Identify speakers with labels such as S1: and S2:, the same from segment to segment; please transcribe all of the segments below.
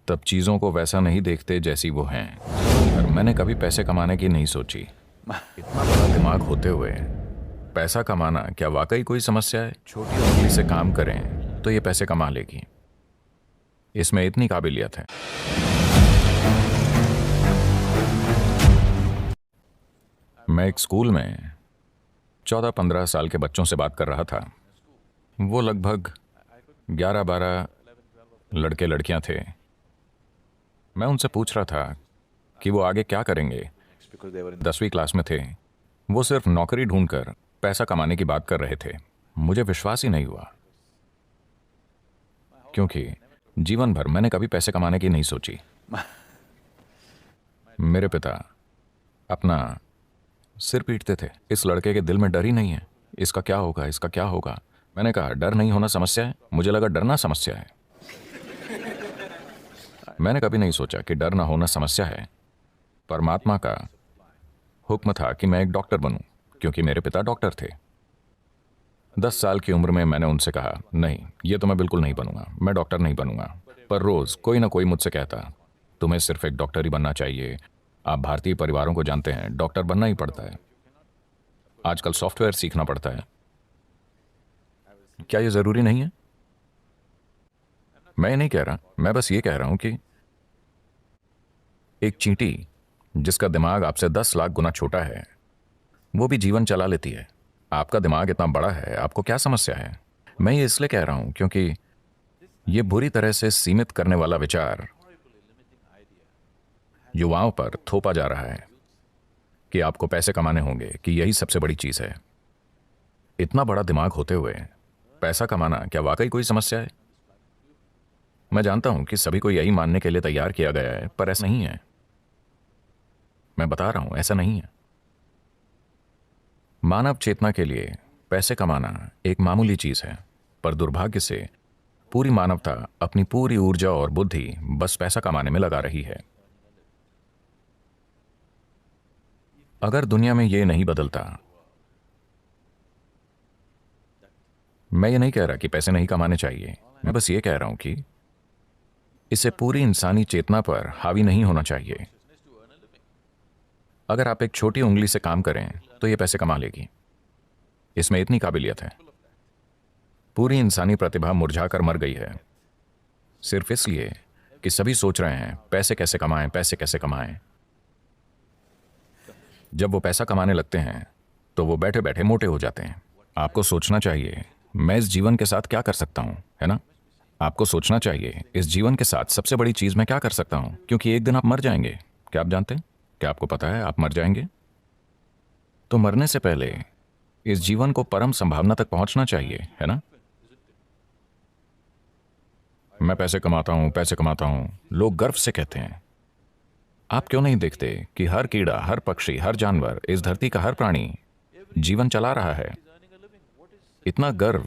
S1: तब चीज़ों को वैसा नहीं देखते जैसी वो हैं। और मैंने कभी पैसे कमाने की नहीं सोची। इतना बड़ा दिमाग होते हुए पैसा कमाना क्या वाकई कोई समस्या है? छोटी उंगली से काम करें तो ये पैसे कमा लेगी, इसमें इतनी काबिलियत है। मैं एक स्कूल में 14-15 साल के बच्चों से बात कर रहा था। वो लगभग 11-12 लड़के लड़कियां थे। मैं उनसे पूछ रहा था कि वो आगे क्या करेंगे। 10वीं क्लास में थे। वो सिर्फ नौकरी ढूंढकर पैसा कमाने की बात कर रहे थे। मुझे विश्वास ही नहीं हुआ, क्योंकि जीवन भर मैंने कभी पैसे कमाने की नहीं सोची। मेरे पिता अपना सिर पीटते थे, इस लड़के के दिल में डर ही नहीं है, इसका क्या होगा, इसका क्या होगा। मैंने कहा डर नहीं होना समस्या है? मुझे लगा डरना समस्या है। मैंने कभी नहीं सोचा कि डर ना होना समस्या है। परमात्मा का हुक्म था कि मैं एक डॉक्टर बनूं, क्योंकि मेरे पिता डॉक्टर थे। 10 साल की उम्र में मैंने उनसे कहा नहीं, ये तो मैं बिल्कुल नहीं बनूंगा, मैं डॉक्टर नहीं बनूंगा। पर रोज कोई ना कोई मुझसे कहता तुम्हें सिर्फ एक डॉक्टर ही बनना चाहिए। आप भारतीय परिवारों को जानते हैं, डॉक्टर बनना ही पड़ता है, आजकल सॉफ्टवेयर सीखना पड़ता है। क्या ये जरूरी नहीं है? मैं ये नहीं कह रहा, मैं बस ये कह रहा हूं कि एक चींटी जिसका दिमाग आपसे 10 लाख गुना छोटा है, वो भी जीवन चला लेती है। आपका दिमाग इतना बड़ा है, आपको क्या समस्या है? मैं ये इसलिए कह रहा हूं क्योंकि ये बुरी तरह से सीमित करने वाला विचार युवाओं पर थोपा जा रहा है कि आपको पैसे कमाने होंगे, कि यही सबसे बड़ी चीज है। इतना बड़ा दिमाग होते हुए पैसा कमाना क्या वाकई कोई समस्या है? मैं जानता हूं कि सभी को यही मानने के लिए तैयार किया गया है, पर ऐसा नहीं है। मैं बता रहा हूं, ऐसा नहीं है। मानव चेतना के लिए पैसे कमाना एक मामूली चीज है, पर दुर्भाग्य से पूरी मानवता अपनी पूरी ऊर्जा और बुद्धि बस पैसा कमाने में लगा रही है। अगर दुनिया में यह नहीं बदलता, मैं ये नहीं कह रहा कि पैसे नहीं कमाने चाहिए, मैं बस ये कह रहा हूं कि इसे पूरी इंसानी चेतना पर हावी नहीं होना चाहिए। अगर आप एक छोटी उंगली से काम करें तो यह पैसे कमा लेगी, इसमें इतनी काबिलियत है। पूरी इंसानी प्रतिभा मुरझाकर मर गई है, सिर्फ इसलिए कि सभी सोच रहे हैं पैसे कैसे कमाएं, पैसे कैसे कमाएं। जब वो पैसा कमाने लगते हैं तो वो बैठे बैठे मोटे हो जाते हैं। आपको सोचना चाहिए मैं इस जीवन के साथ क्या कर सकता हूं, है ना? आपको सोचना चाहिए इस जीवन के साथ सबसे बड़ी चीज मैं क्या कर सकता हूं, क्योंकि एक दिन आप मर जाएंगे। क्या आप जानते हैं? क्या आपको पता है आप मर जाएंगे? तो मरने से पहले इस जीवन को परम संभावना तक पहुंचना चाहिए, है ना? मैं पैसे कमाता हूं, पैसे कमाता हूं, लोग गर्व से कहते हैं। आप क्यों नहीं देखते कि हर कीड़ा, हर पक्षी, हर जानवर, इस धरती का हर प्राणी जीवन चला रहा है? इतना गर्व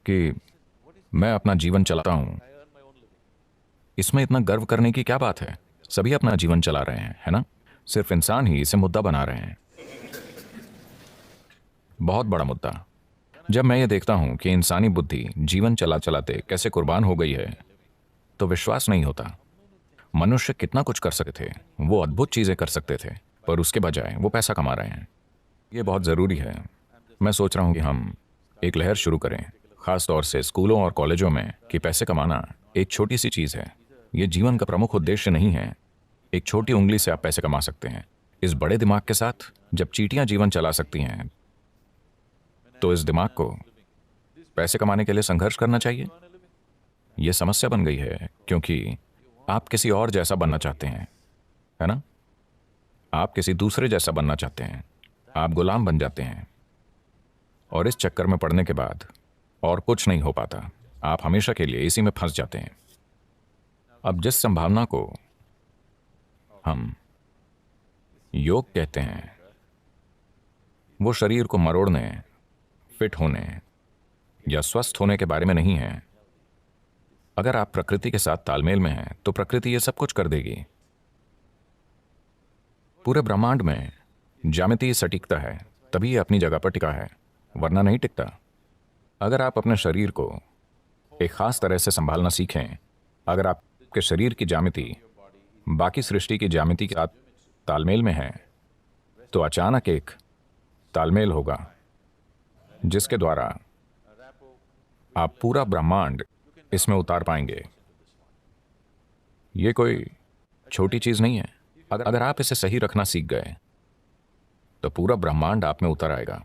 S1: कि मैं अपना जीवन चलाता हूं, इसमें इतना गर्व करने की क्या बात है? सभी अपना जीवन चला रहे हैं, है ना? सिर्फ इंसान ही इसे मुद्दा बना रहे हैं, बहुत बड़ा मुद्दा। जब मैं ये देखता हूं कि इंसानी बुद्धि जीवन चला चलाते कैसे कुर्बान हो गई है, तो विश्वास नहीं होता। मनुष्य कितना कुछ कर सकते थे, वो अद्भुत चीजें कर सकते थे, पर उसके बजाय वो पैसा कमा रहे हैं। ये बहुत जरूरी है। मैं सोच रहा हूं कि हम एक लहर शुरू करें, खास तौर से स्कूलों और कॉलेजों में, कि पैसे कमाना एक छोटी सी चीज है। ये जीवन का प्रमुख उद्देश्य नहीं है। एक छोटी उंगली से आप पैसे कमा सकते हैं। इस बड़े दिमाग के साथ जब चींटियां जीवन चला सकती हैं, तो इस दिमाग को पैसे कमाने के लिए संघर्ष करना चाहिए। यह समस्या बन गई है क्योंकि आप किसी और जैसा बनना चाहते हैं, है ना? आप किसी दूसरे जैसा बनना चाहते हैं, आप गुलाम बन जाते हैं, और इस चक्कर में पड़ने के बाद और कुछ नहीं हो पाता। आप हमेशा के लिए इसी में फंस जाते हैं। अब जिस संभावना को हम योग कहते हैं, वो शरीर को मरोड़ने, फिट होने या स्वस्थ होने के बारे में नहीं है। अगर आप प्रकृति के साथ तालमेल में हैं तो प्रकृति ये सब कुछ कर देगी। पूरे ब्रह्मांड में ज्यामितीय सटीकता है, तभी ये अपनी जगह पर टिका है, वरना नहीं टिकता। अगर आप अपने शरीर को एक खास तरह से संभालना सीखें, अगर आप आपके शरीर की ज्यामिति बाकी सृष्टि की ज्यामिति के साथ तालमेल में है, तो अचानक एक तालमेल होगा जिसके द्वारा आप पूरा ब्रह्मांड इसमें उतार पाएंगे। ये कोई छोटी चीज नहीं है। अगर आप इसे सही रखना सीख गए तो पूरा ब्रह्मांड आप में उतर आएगा।